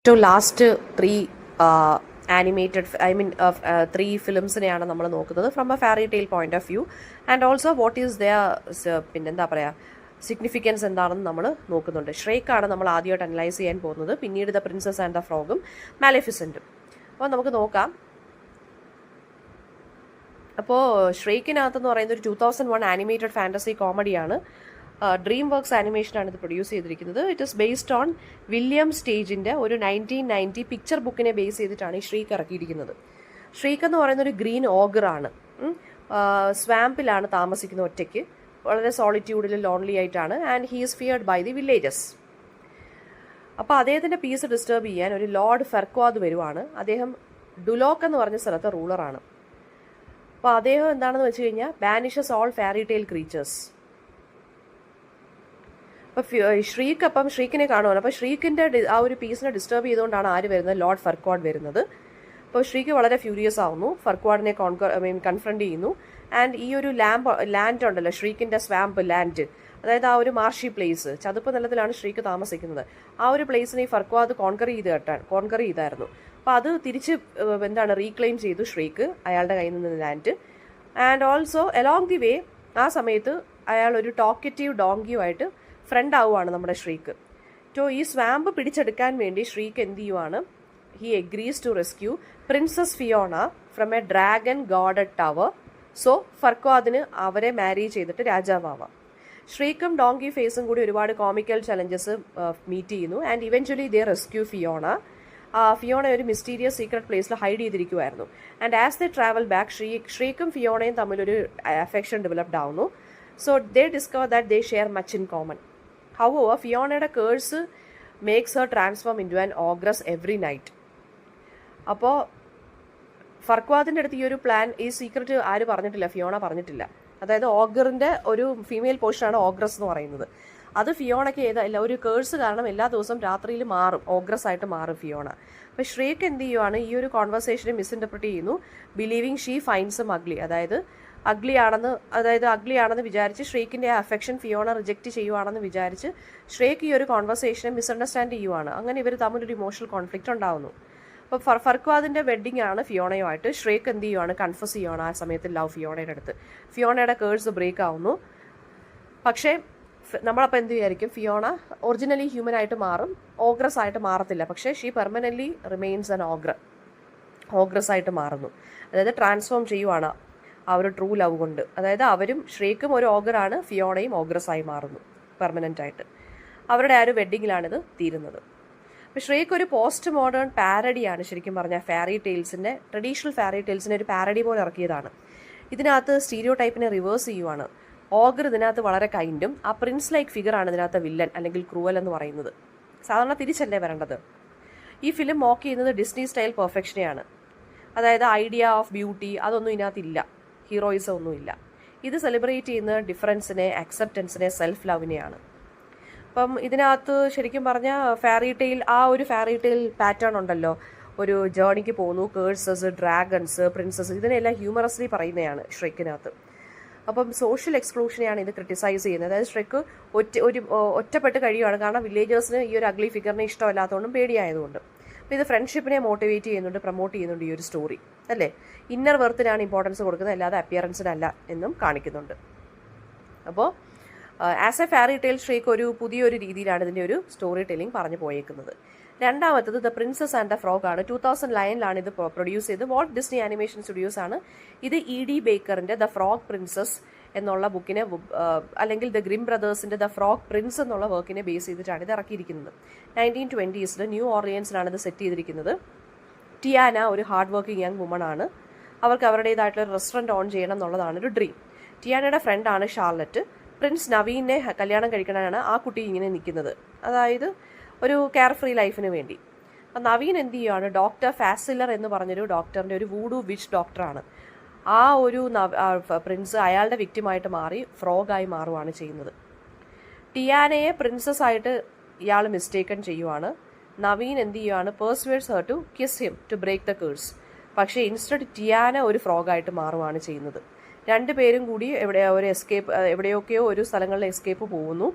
ഏറ്റവും last three animated three ഫിലിംസിനെയാണ് നമ്മൾ നോക്കുന്നത് from a fairy tale point of view and also what is പിന്നെന്താ പറയുക സിഗ്നിഫിക്കൻസ് എന്താണെന്ന് നമ്മൾ നോക്കുന്നുണ്ട്. ഷ്രേക്കാണ് നമ്മൾ ആദ്യമായിട്ട് അനലൈസ് ചെയ്യാൻ പോകുന്നത്, പിന്നീട് ദ പ്രിൻസസ് ആൻഡ് ദ ഫ്രോഗും മാലിഫിസൻറ്റും. അപ്പോൾ നമുക്ക് നോക്കാം. അപ്പോൾ ഷ്രേക്കിനകത്തെന്ന് പറയുന്നത് ഒരു 2001 ആനിമേറ്റഡ് ഫാൻറ്റസി കോമഡിയാണ്. ഡ്രീം വർക്ക്സ് ആനിമേഷനാണ് ഇത് പ്രൊഡ്യൂസ് ചെയ്തിരിക്കുന്നത്. It is based on William സ്റ്റേജിൻ്റെ ഒരു 1990 പിക്ചർ ബുക്കിനെ ബേസ് ചെയ്തിട്ടാണ് ഈ ഷ്രീക്ക് ഇറക്കിയിരിക്കുന്നത്. ഷ്രീക്ക് എന്ന് പറയുന്ന ഒരു ഗ്രീൻ ഓഗറാണ്. സ്വാമ്പിലാണ് താമസിക്കുന്നത് ഒറ്റയ്ക്ക്, വളരെ സോളിറ്റ്യൂഡിൽ ലോൺലി ആയിട്ടാണ്. And he is feared by the villages. അപ്പോൾ അദ്ദേഹത്തിൻ്റെ പീസ് ഡിസ്റ്റർബ് ചെയ്യാൻ ഒരു ലോർഡ് ഫെർക്വാദ് വരുവാണ്. അദ്ദേഹം ഡുലോക്ക് എന്ന് പറഞ്ഞ സ്ഥലത്തെ റൂളറാണ്. അപ്പോൾ അദ്ദേഹം എന്താണെന്ന് വെച്ച് കഴിഞ്ഞാൽ ബാനിഷസ് ഓൾ ഫാരി ടെയിൽ ക്രീച്ചേഴ്സ്. അപ്പോൾ ഷ്രീക്കിനെ കാണുവാണ്. അപ്പോൾ ഷ്രീക്കിൻ്റെ ആ ഒരു പീസിനെ ഡിസ്റ്റർബ് ചെയ്തുകൊണ്ടാണ് ആര് വരുന്നത്? ലോർഡ് ഫെർക്വാഡ് വരുന്നത്. അപ്പോൾ ഷ്രീക്ക് വളരെ ഫ്യൂരിയസ് ആവുന്നു, ഫെർക്വാഡിനെ കൺഫ്രണ്ട് ചെയ്യുന്നു. ആൻഡ് ഈ ഒരു ലാൻഡ് ഉണ്ടല്ലോ, ഷ്രീക്കിൻ്റെ സ്വാമ്പ് ലാൻഡ്, അതായത് ആ ഒരു മാർഷി പ്ലേസ്, ചതുപ്പ് നിലത്തിലാണ് ഷ്രീക്ക് താമസിക്കുന്നത്. ആ ഒരു പ്ലേസിനെ ഈ ഫെർക്വാദ് കോൺകർ ചെയ്തായിരുന്നു. അപ്പോൾ അത് തിരിച്ച് റീക്ലെയിം ചെയ്തു ഷ്രീക്ക് അയാളുടെ കയ്യിൽ നിന്ന് land. And also along the way ആ സമയത്ത് അയാൾ ഒരു ടോക്കറ്റീവ് ഡോങ്കിയുമായിട്ട് ഫ്രണ്ട് ആവുകയാണ് നമ്മുടെ ഷ്രീക്ക്. ഈ സ്വാമ്പ് പിടിച്ചെടുക്കാൻ വേണ്ടി ഷ്രീക്ക് എന്ത് ചെയ്യുവാണ്? He agrees to rescue princess Fiona from a dragon guarded tower. So ഫെർക്വാദിന് അവരെ മാരി ചെയ്തിട്ട് രാജാവാം. ഷ്രീക്കും ഡോങ്കി ഫേസും കൂടി ഒരുപാട് കോമിക്കൽ ചലഞ്ചസ് മീറ്റ് ചെയ്യുന്നു. And eventually they rescue Fiona. Fiona ഒരു മിസ്റ്റീരിയസ് സീക്രട്ട് പ്ലേസിൽ ഹൈഡ് ചെയ്തിരിക്കുമായിരുന്നു. And as they travel back ഷ്രീക്കും ഫിയോണയും തമ്മിലൊരു അഫെക്ഷൻ ഡെവലപ്ഡ് ആവുന്നു. So they discover that they share much in common. However, ഫിയോണയുടെ curse makes her transform in to an ogress every night. അപ്പോൾ ഫർക്വാദിൻ്റെ അടുത്ത് ഈ ഒരു പ്ലാൻ, ഈ സീക്രട്ട് ആര് പറഞ്ഞിട്ടില്ല? ഫിയോണ പറഞ്ഞിട്ടില്ല. അതായത് ഓഗറിൻ്റെ ഒരു ഫീമെയിൽ പോർഷനാണ് ഓഗ്രസ് എന്ന് പറയുന്നത്. അത് ഫിയോണയ്ക്ക് ഒരു കേഴ്സ് കാരണം എല്ലാ ദിവസവും രാത്രിയിൽ മാറും, ഓഗ്രസ് ആയിട്ട് മാറും ഫിയോണ. അപ്പോൾ ഷ്രേക്ക് എന്ത് ചെയ്യുവാണ്? ഈ ഒരു കോൺവെർസേഷനെ മിസ്ഇൻറ്റർപ്രറ്റ് ചെയ്യുന്നു, ബിലീവിങ് ഷീ ഫൈൻഡ്സ് അഗ്ലി. അതായത് അഗ്ലി ആണെന്ന് വിചാരിച്ച് ഷ്രേക്കിൻ്റെ ആ അഫെക്ഷൻ ഫിയോണ റിജക്റ്റ് ചെയ്യുവാണെന്ന് വിചാരിച്ച് ഷ്രേക്ക് ഈ ഒരു കോൺവെർസേഷനെ മിസ്അണ്ടർസ്റ്റാൻഡ് ചെയ്യുവാണ്. അങ്ങനെ ഇവർ തമ്മിലൊരു ഇമോഷണൽ കോൺഫ്ലിക്റ്റ് ഉണ്ടാവുന്നു. അപ്പോൾ ഫർക്വാദിൻ്റെ വെഡ്ഡിംഗ് ആണ് ഫിയോണയുമായിട്ട്. ഷ്രേക്ക് എന്ത് ചെയ്യുവാണ്? കൺഫസ് ചെയ്യുവാണ് ആ സമയത്ത് ലവ് ഫിയോണയുടെ അടുത്ത്. ഫിയോണയുടെ കേഴ്സ് ബ്രേക്ക് ആവുന്നു. പക്ഷേ നമ്മളപ്പോൾ എന്ത് വിചാരിക്കും? ഫിയോണ ഒറിജിനലി ഹ്യൂമൻ ആയിട്ട് മാറും, ഓഗ്രസ് ആയിട്ട് മാറത്തില്ല. പക്ഷേ ഷീ പെർമനൻ്റ്ലി റിമെയിൻസ് ആൻ ഓഗ്രസ് ആയിട്ട് മാറുന്നു. അതായത് ട്രാൻസ്ഫോം ചെയ്യുവാണ് ആ ഒരു ട്രൂ ലവ് കൊണ്ട്. അതായത് അവരും ഷ്രേക്കും ഒരു ഓഗറാണ്, ഫിയോണയും ഓഗ്രസ് ആയി മാറുന്നു പെർമനൻ്റ് ആയിട്ട്. അവരുടെ ആ ഒരു വെഡ്ഡിങ്ങിലാണിത് തീരുന്നത്. അപ്പോൾ ഷ്രേക്ക് ഒരു പോസ്റ്റ് മോഡേൺ പാരഡിയാണ് ശരിക്കും പറഞ്ഞാൽ. ട്രഡീഷണൽ ഫാരി ടെയിൽസിനെ ഒരു പാരഡി പോലെ ഇറക്കിയതാണ്. ഇതിനകത്ത് സ്റ്റീരിയോ ടൈപ്പിനെ റിവേഴ്സ് ചെയ്യുവാണ്. ഓഗർ ഇതിനകത്ത് വളരെ കൈൻഡും, ആ പ്രിൻസ് ലൈക്ക് ഫിഗറാണ് ഇതിനകത്ത് വില്ലൻ അല്ലെങ്കിൽ ക്രൂവൽ എന്ന് പറയുന്നത്. സാധാരണ തിരിച്ചല്ലേ വരേണ്ടത്. ഈ ഫിലിം മോക്ക് ചെയ്യുന്നത് ഡിസ്നി സ്റ്റൈൽ പെർഫെക്ഷനെയാണ്. അതായത് ഐഡിയ ഓഫ് ബ്യൂട്ടി അതൊന്നും ഇതിനകത്തില്ല, ഹീറോയിസം ഒന്നുമില്ല. ഇത് സെലിബ്രേറ്റ് ചെയ്യുന്ന ഡിഫറൻസിനെ, അക്സെപ്റ്റൻസിനെ, സെൽഫ് ലവിനെയാണ്. അപ്പം ഇതിനകത്ത് ശരിക്കും പറഞ്ഞാൽ ആ ഒരു ഫാരി ടെയിൽ പാറ്റേൺ ഉണ്ടല്ലോ, ഒരു ജേർണിക്ക് പോകുന്നു, കേഴ്സസ്, ഡ്രാഗൺസ്, പ്രിൻസസ്, ഇതിനെല്ലാം ഹ്യൂമറസ്ലി പറയുന്നതാണ് ഷ്രേക്കിനകത്ത്. അപ്പം സോഷ്യൽ എക്സ്ക്ലൂഷനെയാണ് ഇത് ക്രിട്ടിസൈസ് ചെയ്യുന്നത്. അതായത് ഷ്രേക്ക് ഒറ്റപ്പെട്ട് കഴിയുകയാണ്. കാരണം വില്ലേജേഴ്സിന് ഈ ഒരു അഗ്ലി ഫിഗറിനെ ഇഷ്ടമല്ലാത്തതുകൊണ്ടും പേടിയായതുകൊണ്ട്. അപ്പോൾ ഇത് ഫ്രണ്ട്ഷിപ്പിനെ മോട്ടിവേറ്റ് ചെയ്യുന്നുണ്ട്, പ്രൊമോട്ട് ചെയ്യുന്നുണ്ട് ഈ ഒരു സ്റ്റോറി അല്ലേ. ഇന്നർ വെർത്തിനാണ് ഇമ്പോർട്ടൻസ് കൊടുക്കുന്നത്, അല്ലാതെ അപ്പിയറൻസിനല്ല എന്നും കാണിക്കുന്നുണ്ട്. അപ്പോൾ ആസ് എ ഫാരി ടെയിൽ ഷ്രേക്ക് പുതിയൊരു രീതിയിലാണ് ഇതിൻ്റെ ഒരു സ്റ്റോറി ടെല്ലിംഗ് പറഞ്ഞു പോയേക്കുന്നത്. രണ്ടാമത്തത് the princess and the frog ആണ്. 2009 ഇത് പ്രൊഡ്യൂസ് ചെയ്ത് വാൾട്ട് ഡിസ്നി ആനിമേഷൻ സ്റ്റുഡിയോസ് ആണ്. ഇത് E.D. ബേക്കറിൻ്റെ ദ ഫ്രോഗ് പ്രിൻസസ് എന്നുള്ള ബുക്കിനെ, അല്ലെങ്കിൽ ദ ഗ്രിം ബ്രദേഴ്സിൻ്റെ ദ ഫ്രോഗ് പ്രിൻസ് എന്നുള്ള വർക്കിനെ ബേസ് ചെയ്തിട്ടാണ് ഇത് ഇറക്കിയിരിക്കുന്നത്. 1920s ന്യൂ ഓർലിയൻസിലാണ് ഇത് സെറ്റ് ചെയ്തിരിക്കുന്നത്. ടിയാന ഒരു ഹാർഡ് വർക്കിംഗ് യങ് വുമൺ ആണ്. അവർക്ക് അവരുടേതായിട്ടുള്ള റെസ്റ്റോറൻറ്റ് ഓൺ ചെയ്യണം എന്നുള്ളതാണ് ഒരു ഡ്രീം. ടിയാനയുടെ ഫ്രണ്ടാണ് ഷാർലറ്റ്. പ്രിൻസ് നവീനെ കല്യാണം കഴിക്കണമെന്നാണ് ആ കുട്ടി ഇങ്ങനെ നിൽക്കുന്നത്, അതായത് ഒരു കെയർ ഫ്രീ ലൈഫിന് വേണ്ടി. അപ്പം നവീൻ എന്ത് ചെയ്യുകയാണ്? ഡോക്ടർ ഫാസിലർ എന്ന് പറഞ്ഞൊരു ഡോക്ടറിൻ്റെ ഒരു വൂഡു വിച്ച് ഡോക്ടറാണ്. ആ ഒരു പ്രിൻസ് അയാളുടെ വിക്റ്റിമായിട്ട് മാറി ഫ്രോഗായി മാറുകയാണ് ചെയ്യുന്നത്. ടിയാനയെ പ്രിൻസസ് ആയിട്ട് ഇയാൾ മിസ്റ്റേക്കൺ ചെയ്യുവാണ്. നവീൻ എന്ത് ചെയ്യുകയാണ്? Persuades her to kiss him to break the curse. പക്ഷേ ഇൻസ്റ്റഡ് ടിയാന ഒരു ഫ്രോഗായിട്ട് മാറുകയാണ് ചെയ്യുന്നത്. രണ്ടുപേരും കൂടി എവിടെയൊക്കെയോ ഒരു സ്ഥലങ്ങളിൽ എസ്കേപ്പ് പോകുന്നു.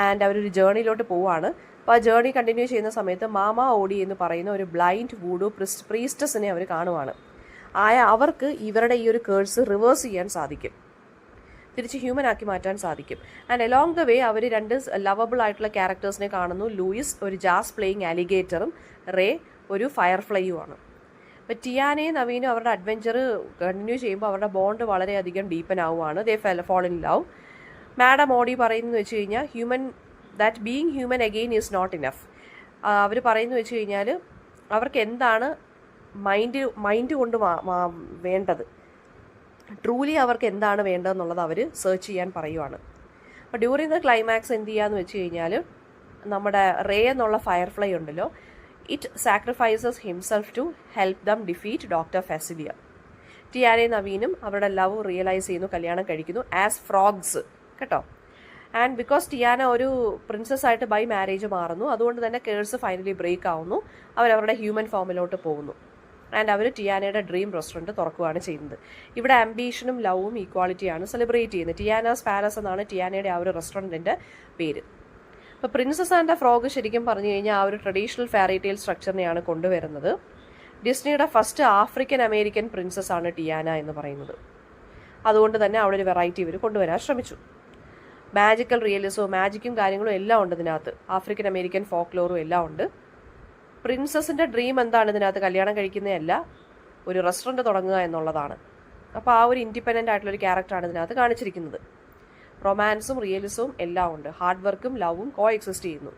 ആൻഡ് അവരൊരു ജേർണിയിലോട്ട് പോവുകയാണ്. അപ്പോൾ ആ ജേർണി കണ്ടിന്യൂ ചെയ്യുന്ന സമയത്ത് മാമ ഓഡി എന്ന് പറയുന്ന ഒരു ബ്ലൈൻഡ് വൂഡു പ്രീസ്റ്റസിനെ അവർ കാണുവാണ്. അവർക്ക് ഇവരുടെ ഈ ഒരു കേഴ്സ് റിവേഴ്സ് ചെയ്യാൻ സാധിക്കും, തിരിച്ച് ഹ്യൂമൻ ആക്കി മാറ്റാൻ സാധിക്കും. ആൻഡ് അലോങ് ദ വേ അവർ രണ്ട് ലവബിൾ ആയിട്ടുള്ള ക്യാരക്ടേഴ്സിനെ കാണുന്നു. ലൂയിസ് ഒരു ജാസ് പ്ലേയിങ് അലിഗേറ്ററും റേ ഒരു ഫയർഫ്ലൈയുമാണ്. അപ്പോൾ ടിയാനയും നവീനും അവരുടെ അഡ്വഞ്ചർ കണ്ടിന്യൂ ചെയ്യുമ്പോൾ അവരുടെ ബോണ്ട് വളരെയധികം ഡീപ്പൻ ആവുകയാണ്. They fall in love. Madam Odie പറയുന്നത് വെച്ച് കഴിഞ്ഞാൽ that being human again is not enough. അവർ പറയുന്നത് വെച്ച് കഴിഞ്ഞാൽ അവർക്ക് എന്താണ് മൈൻഡ് കൊണ്ട് വേണ്ടത്, ട്രൂലി അവർക്ക് എന്താണ് വേണ്ടതെന്നുള്ളത് അവർ സെർച്ച് ചെയ്യാൻ പറയുവാണ്. അപ്പോൾ ഡ്യൂറിങ് ദ ക്ലൈമാക്സ് എന്ത് ചെയ്യാന്ന് വെച്ച് കഴിഞ്ഞാൽ നമ്മുടെ റേ എന്നുള്ള ഫയർഫ്ലൈ ഉണ്ടല്ലോ, it sacrifices himself to help them defeat doctor Facilier. ടിയാനയും നവീനും അവരുടെ ലവ് റിയലൈസ് ചെയ്യുന്നു, കല്യാണം കഴിക്കുന്നു ആസ് ഫ്രോഗ്സ് കേട്ടോ. ആൻഡ് ബിക്കോസ് ടിയാന ഒരു പ്രിൻസസ് ആയിട്ട് ബൈ മാരേജ് മാറുന്നു, അതുകൊണ്ട് തന്നെ കേഴ്സ് ഫൈനലി ബ്രേക്ക് ആവുന്നു. അവരവരുടെ ഹ്യൂമൻ ഫോമിലോട്ട് പോകുന്നു. ആൻഡ് അവർ ടിയാനയുടെ ഡ്രീം റെസ്റ്റോറൻറ്റ് തുറക്കുകയാണ് ചെയ്യുന്നത്. ഇവിടെ ആംബീഷനും ലവും ഈക്വാളിറ്റിയാണ് സെലിബ്രേറ്റ് ചെയ്യുന്നത്. ടിയാനാസ് പാലസ് എന്നാണ് ടിയാനയുടെ ആ ഒരു റെസ്റ്റോറൻറ്റിൻ്റെ പേര്. അപ്പോൾ പ്രിൻസസ് ആൻഡ് ദ ഫ്രോഗ് ശരിക്കും പറഞ്ഞു കഴിഞ്ഞാൽ ആ ഒരു ട്രഡീഷണൽ ഫെയറി ടെയിൽ സ്ട്രക്ചറിനെയാണ് കൊണ്ടുവരുന്നത്. ഡിസ്നിയുടെ ഫസ്റ്റ് ആഫ്രിക്കൻ അമേരിക്കൻ പ്രിൻസസ് ആണ് ടിയാന എന്ന് പറയുന്നത്. അതുകൊണ്ട് തന്നെ അവിടെ ഒരു വെറൈറ്റി ഇവർ കൊണ്ടുവരാൻ ശ്രമിച്ചു. മാജിക്കൽ റിയലിസവും മാജിക്കും കാര്യങ്ങളും എല്ലാം ഉണ്ട് ഇതിനകത്ത്. ആഫ്രിക്കൻ അമേരിക്കൻ ഫോക്ലോറും എല്ലാം ഉണ്ട്. പ്രിൻസസിൻ്റെ ഡ്രീം എന്താണ് ഇതിനകത്ത്? കല്യാണം കഴിക്കുന്നതല്ല, ഒരു റെസ്റ്റോറൻറ്റ് തുടങ്ങുക എന്നുള്ളതാണ്. അപ്പോൾ ആ ഒരു ഇൻഡിപെൻഡൻ്റ് ആയിട്ടുള്ളൊരു ക്യാരക്ടറാണ് ഇതിനകത്ത് കാണിച്ചിരിക്കുന്നത്. റൊമാൻസും റിയലിസവും എല്ലാം ഉണ്ട്. ഹാർഡ് വർക്കും ലവും കോ എക്സിസ്റ്റ് ചെയ്യുന്നു.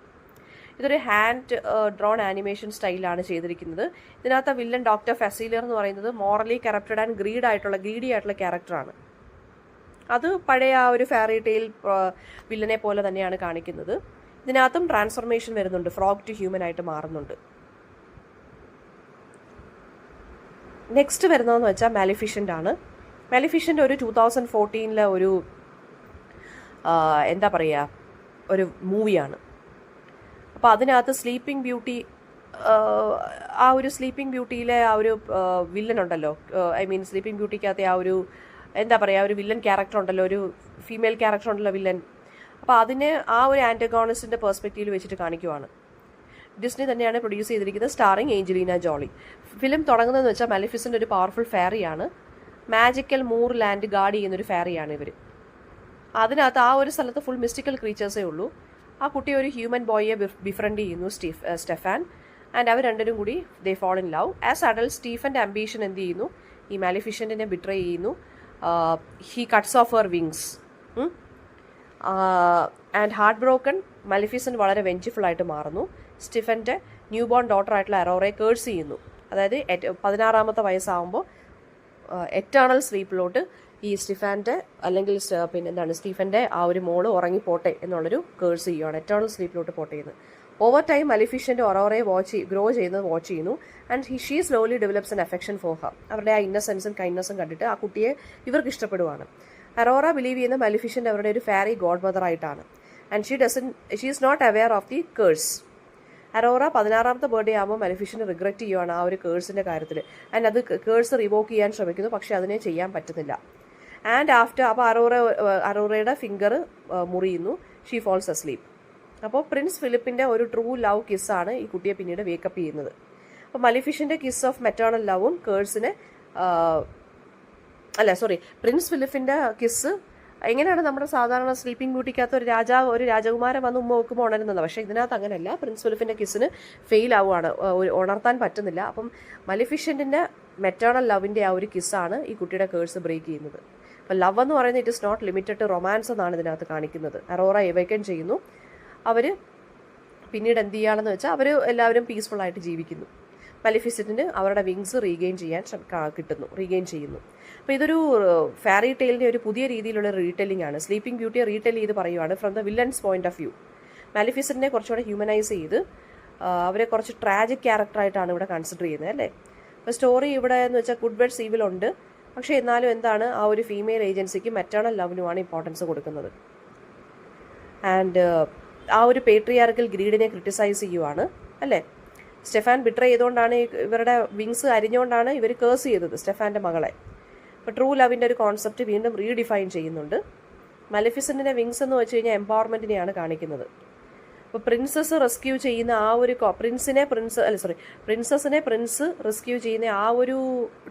ഇതൊരു ഹാൻഡ് ഡ്രോൺ ആനിമേഷൻ സ്റ്റൈലാണ് ചെയ്തിരിക്കുന്നത്. ഇതിനകത്ത് വില്ലൻ ഡോക്ടർ ഫെസിലിയർ എന്ന് പറയുന്നത് മോറലി കറപ്റ്റഡ് ആൻഡ് ഗ്രീഡി ആയിട്ടുള്ള ക്യാരക്ടറാണ്. അത് പഴയ ആ ഒരു ഫെയറി ടെയിൽ വില്ലനെ പോലെ തന്നെയാണ് കാണിക്കുന്നത്. ഇതിനകത്തും ട്രാൻസ്ഫോർമേഷൻ വരുന്നുണ്ട്, ഫ്രോഗ് ടു ഹ്യൂമൻ ആയിട്ട് മാറുന്നുണ്ട്. നെക്സ്റ്റ് വരുന്നതെന്ന് വെച്ചാൽ മാലിഫിഷ്യൻ്റ് ആണ്. മാലിഫിഷ്യൻ്റ് ഒരു 2014 ഒരു എന്താ പറയുക, ഒരു മൂവിയാണ്. അപ്പോൾ അതിനകത്ത് സ്ലീപ്പിംഗ് ബ്യൂട്ടി, ആ ഒരു സ്ലീപ്പിംഗ് ബ്യൂട്ടിയിലെ ആ ഒരു വില്ലൻ ഉണ്ടല്ലോ, സ്ലീപ്പിംഗ് ബ്യൂട്ടിക്കകത്തെ ആ ഒരു എന്താ പറയുക, ഒരു വില്ലൻ ക്യാരക്ടർ ഉണ്ടല്ലോ, ഒരു ഫീമെയിൽ ക്യാരക്ടർ ഉണ്ടല്ലോ വില്ലൻ. അപ്പോൾ അതിനെ ആ ഒരു ആൻറ്റഗോണിസ്റ്റിൻ്റെ പെർസ്പെക്റ്റീവിൽ വെച്ചിട്ട് കാണിക്കുവാണ്. ഡിസ്നി തന്നെയാണ് പ്രൊഡ്യൂസ് ചെയ്തിരിക്കുന്നത്, സ്റ്റാറിങ് ഏഞ്ചലീന ജോളി. ഫിലിം തുടങ്ങുന്നതെന്ന് വെച്ചാൽ മാലിഫിസൻ്റ് ഒരു പവർഫുൾ ഫെയറിയാണ്. മാജിക്കൽ മൂർ ലാൻഡ് ഗാർഡ് ചെയ്യുന്നൊരു ഫെയറിയാണ് ഇവർ. അതിനകത്ത് ആ ഒരു സ്ഥലത്ത് ഫുൾ മിസ്റ്റിക്കൽ ക്രീച്ചേഴ്സേ ഉള്ളൂ. ആ കുട്ടി ഒരു ഹ്യൂമൻ ബോയിയെ ബിഫ്രണ്ട് ചെയ്യുന്നു, സ്റ്റെഫാൻ. ആൻഡ് അവർ രണ്ടുപേരും കൂടി they fall in love. As adult സ്റ്റീഫൻ്റെ ആംബിഷൻ എന്ത് ചെയ്യുന്നു, ഈ മാലിഫിഷ്യൻറ്റിനെ ബിട്രേ ചെയ്യുന്നു. He cuts off her wings. And heart broken Maleficent വളരെ വെഞ്ചിഫുൾ ആയിട്ട് മാറുന്നു. സ്റ്റീഫൻ്റെ ന്യൂ ബോൺ ഡോട്ടർ ആയിട്ടുള്ള അറോറയെ കേഴ്സ് ചെയ്യുന്നു. അതായത് 16ാമത്തെ വയസ്സാകുമ്പോൾ എറ്റേണൽ സ്ലീപ്പിലോട്ട് ഈ സ്റ്റീഫൻ്റെ അല്ലെങ്കിൽ സ്റ്റീഫൻ്റെ ആ ഒരു മോള് ഉറങ്ങിപ്പോട്ടെ എന്നുള്ളൊരു കേഴ്സ് ചെയ്യുകയാണ്. എറ്റേണൽ സ്ലീപ്പിലോട്ട് പോട്ടെ എന്ന്. ഓവർ ടൈം മലിഫിഷ്യൻ്റെ ഒറോറയെ ഗ്രോ ചെയ്യുന്നത് വാച്ച് ചെയ്യുന്നു. And she slowly develops N affection for her. അവരുടെ ആ ഇന്നസെൻസും കൈൻഡ്നസും കണ്ടിട്ട് ആ കുട്ടിയെ ഇവർക്ക് ഇഷ്ടപ്പെടുവാണ്. അറോറ ബിലീവ് ചെയ്യുന്ന മലിഫിഷ്യൻ്റ് അവരുടെ ഒരു ഫെയറി ഗോഡ് മദർ ആയിട്ടാണ്. And she is not aware of the curse. Aurora 16ാമത്തെ ബർത്ത്ഡേ ആകുമ്പോൾ മലിഫിഷ്യനെ റിഗ്രറ്റ് ചെയ്യുവാണ് ആ ഒരു കേഴ്സിൻ്റെ കാര്യത്തിൽ. ആൻഡ് അത് കേഴ്സ് റിവോക്ക് ചെയ്യാൻ ശ്രമിക്കുന്നു, പക്ഷെ അതിനെ ചെയ്യാൻ പറ്റുന്നില്ല. ആൻഡ് ആഫ്റ്റർ അപ്പോൾ അറോറയുടെ ഫിംഗർ മുറിയുന്നു. She falls asleep. അപ്പോൾ പ്രിൻസ് ഫിലിപ്പിൻ്റെ ഒരു ട്രൂ ലവ് കിസ്സാണ് ഈ കുട്ടിയെ പിന്നീട് വേക്കപ്പ് ചെയ്യുന്നത്. അപ്പോൾ മലിഫിഷ്യൻ്റെ കിസ് ഓഫ് മെറ്റേണൽ ലവും കേഴ്സിനെ പ്രിൻസ് ഫിലിപ്പിൻ്റെ കിസ് എങ്ങനെയാണ് നമ്മുടെ സാധാരണ സ്ലീപ്പിംഗ് ബ്യൂട്ടിക്കകത്ത് ഒരു രാജകുമാരൻ വന്ന് ഉമ്മ വെക്കുമ്പോൾ ഉണരുന്നത്. പക്ഷേ ഇതിനകത്ത് അങ്ങനെയല്ല. പ്രിൻസ് ഫിലിപ്പിൻ്റെ കിസ്സിന് ഫെയിൽ ആവുകയാണ്, ഉണർത്താൻ പറ്റുന്നില്ല. അപ്പം മലിഫിഷ്യൻറ്റിൻ്റെ മെറ്റേണൽ ലവിൻ്റെ ആ ഒരു കിസ്സാണ് ഈ കുട്ടിയുടെ കേഴ്സ് ബ്രേക്ക് ചെയ്യുന്നത്. അപ്പോൾ ലവ് എന്ന് പറയുന്നത് it is not limited to romance എന്നാണ് ഇതിനകത്ത് കാണിക്കുന്നത്. അറോറ എവൈക്കൻ ചെയ്യുന്നു. അവർ പിന്നീട് എന്ത് ചെയ്യുകയാണെന്ന് വെച്ചാൽ അവർ എല്ലാവരും പീസ്ഫുള്ളായിട്ട് ജീവിക്കുന്നു. മലിഫിസൻറ്റിന് അവരുടെ വിങ്സ് റീഗെയിൻ ചെയ്യുന്നു. അപ്പോൾ ഇതൊരു ഫെയറി ടെയിലിൻ്റെ ഒരു പുതിയ രീതിയിലുള്ള റീടെല്ലിംഗ് ആണ്. സ്ലീപ്പിംഗ് ബ്യൂട്ടിയെ റീടെൽ ചെയ്ത് പറയുവാണ് from the villains point of view. മാലിഫിസൻറ്റിനെ കുറച്ചുകൂടെ ഹ്യൂമനൈസ് ചെയ്ത് അവരെ കുറച്ച് ട്രാജിക് ക്യാരക്ടറായിട്ടാണ് ഇവിടെ കൺസിഡർ ചെയ്യുന്നത്, അല്ലേ? അപ്പോൾ സ്റ്റോറി ഇവിടെ എന്ന് വെച്ചാൽ ഗുഡ് ബെഡ് ഈവിലുണ്ട്. പക്ഷേ എന്നാലും എന്താണ്, ആ ഒരു ഫീമെയിൽ ഏജൻസിക്ക് മെറ്റേണൽ ലവിനുമാണ് ഇമ്പോർട്ടൻസ് കൊടുക്കുന്നത്. ആൻഡ് ആ ഒരു പേട്രിയാർക്കൽ ഗ്രീഡിനെ ക്രിട്ടിസൈസ് ചെയ്യുവാണ്, അല്ലേ? സ്റ്റെഫാൻ ബിട്രേ ചെയ്തുകൊണ്ടാണ് ഇവരുടെ വിങ്സ് അരിഞ്ഞുകൊണ്ടാണ് ഇവർ കേഴ്സ് ചെയ്തത് സ്റ്റെഫാൻ്റെ മകളെ. അപ്പോൾ ട്രൂ ലവിൻ്റെ ഒരു കോൺസെപ്റ്റ് വീണ്ടും റീഡിഫൈൻ ചെയ്യുന്നുണ്ട്. മലിഫിസൻറ്റിൻ്റെ വിങ്സ് എന്ന് വെച്ച് കഴിഞ്ഞാൽ എംപവർമെൻറ്റിനെയാണ് കാണിക്കുന്നത്. അപ്പോൾ പ്രിൻസസ് റെസ്ക്യൂ ചെയ്യുന്ന ആ ഒരു പ്രിൻസസിനെ പ്രിൻസ് റെസ്ക്യൂ ചെയ്യുന്ന ആ ഒരു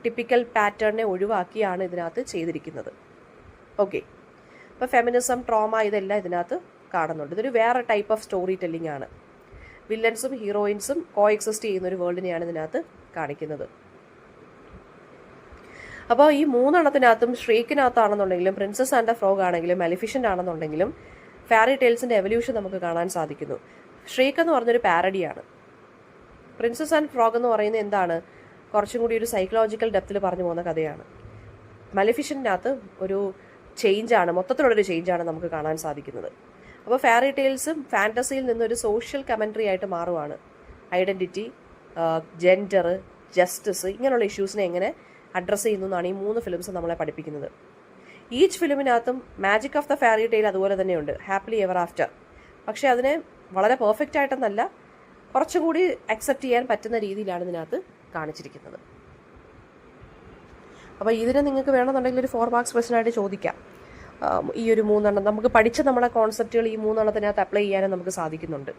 ടിപ്പിക്കൽ പാറ്റേണിനെ ഒഴിവാക്കിയാണ് ഇതിനകത്ത് ചെയ്തിരിക്കുന്നത്. ഓക്കെ, അപ്പോൾ ഫെമിനിസം, ട്രോമ ഇതെല്ലാം ഇതിനകത്ത് കാണുന്നുണ്ട്. ഇതൊരു വേറെ ടൈപ്പ് ഓഫ് സ്റ്റോറി ടെല്ലിംഗ് ആണ്. വില്ലൻസും ഹീറോയിൻസും കോ എക്സിസ്റ്റ് ചെയ്യുന്ന ഒരു വേൾഡിനെയാണ് ഇതിനകത്ത് കാണിക്കുന്നത്. അപ്പോൾ ഈ മൂന്നെണ്ണത്തിനകത്തും ഷ്രീക്കിനകത്താണെന്നുണ്ടെങ്കിലും പ്രിൻസസ് ആൻഡ് ദ ഫ്രോഗ് ആണെങ്കിലും മെലിഫിഷ്യൻ്റ് ആണെന്നുണ്ടെങ്കിലും ഫെയറി ടെയിൽസിൻ്റെ എവല്യൂഷൻ നമുക്ക് കാണാൻ സാധിക്കുന്നു. ഷ്രീക്ക് എന്ന് പറഞ്ഞൊരു പാരഡിയാണ്. പ്രിൻസസ് ആൻഡ് ഫ്രോഗ് എന്ന് പറയുന്നത് എന്താണ്, കുറച്ചും കൂടി ഒരു സൈക്കോളജിക്കൽ ഡെപ്തിൽ പറഞ്ഞു പോകുന്ന കഥയാണ്. മെലിഫിഷ്യൻ്റിനകത്ത് ഒരു ചേഞ്ചാണ്, മൊത്തത്തിലുള്ളൊരു ചേഞ്ചാണ് നമുക്ക് കാണാൻ സാധിക്കുന്നത്. അപ്പോൾ ഫെയറി ടെയിൽസും ഫാൻറ്റസിയിൽ നിന്നൊരു സോഷ്യൽ കമൻട്രി ആയിട്ട് മാറുവാണ്. ഐഡൻറ്റിറ്റി, ജെൻഡർ, ജസ്റ്റിസ് ഇങ്ങനെയുള്ള ഇഷ്യൂസിനെ എങ്ങനെ അഡ്രസ്സ് ചെയ്യുന്നു എന്നാണ് ഈ 3 ഫിലിംസ് നമ്മളെ പഠിപ്പിക്കുന്നത്. ഈച്ച് ഫിലിമിനകത്തും magic of the fairy tale അതുപോലെ തന്നെയുണ്ട്, ഹാപ്പിലി എവർ ആഫ്റ്റർ. പക്ഷേ അതിനെ വളരെ പെർഫെക്റ്റ് ആയിട്ടെന്നല്ല, കുറച്ചും കൂടി അക്സെപ്റ്റ് ചെയ്യാൻ പറ്റുന്ന രീതിയിലാണ് ഇതിനകത്ത് കാണിച്ചിരിക്കുന്നത്. അപ്പോൾ ഇതിനെ നിങ്ങൾക്ക് വേണമെന്നുണ്ടെങ്കിൽ ഒരു 4 മാർക്സ് ക്വസ്റ്റനായിട്ട് ചോദിക്കാം. ഈ ഒരു 3 നമുക്ക് പഠിച്ച നമ്മുടെ കോൺസെപ്റ്റുകൾ ഈ 3 അപ്ലൈ ചെയ്യാനും നമുക്ക് സാധിക്കുന്നുണ്ട്.